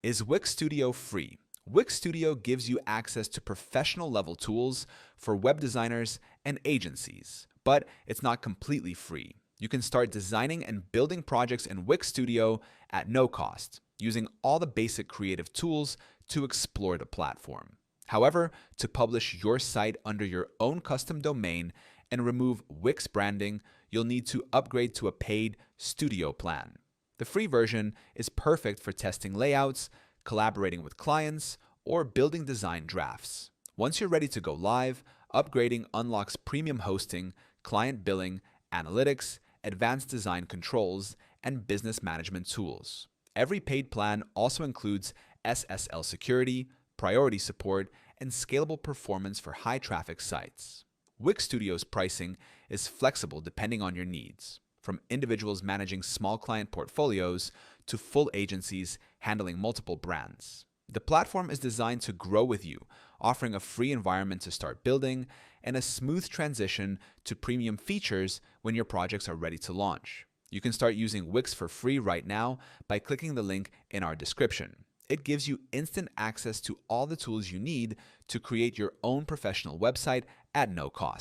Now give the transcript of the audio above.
Is Wix Studio free? Wix Studio gives you access to professional level tools for web designers and agencies, but it's not completely free. You can start designing and building projects in Wix Studio at no cost, using all the basic creative tools to explore the platform. However, to publish your site under your own custom domain and remove Wix branding, you'll need to upgrade to a paid Studio plan. The free version is perfect for testing layouts, collaborating with clients, or building design drafts. Once you're ready to go live, upgrading unlocks premium hosting, client billing, analytics, advanced design controls, and business management tools. Every paid plan also includes SSL security, priority support, and scalable performance for high-traffic sites. Wix Studio's pricing is flexible depending on your needs, from individuals managing small client portfolios to full agencies handling multiple brands. The platform is designed to grow with you, offering a free environment to start building and a smooth transition to premium features when your projects are ready to launch. You can start using Wix for free right now by clicking the link in our description. It gives you instant access to all the tools you need to create your own professional website at no cost.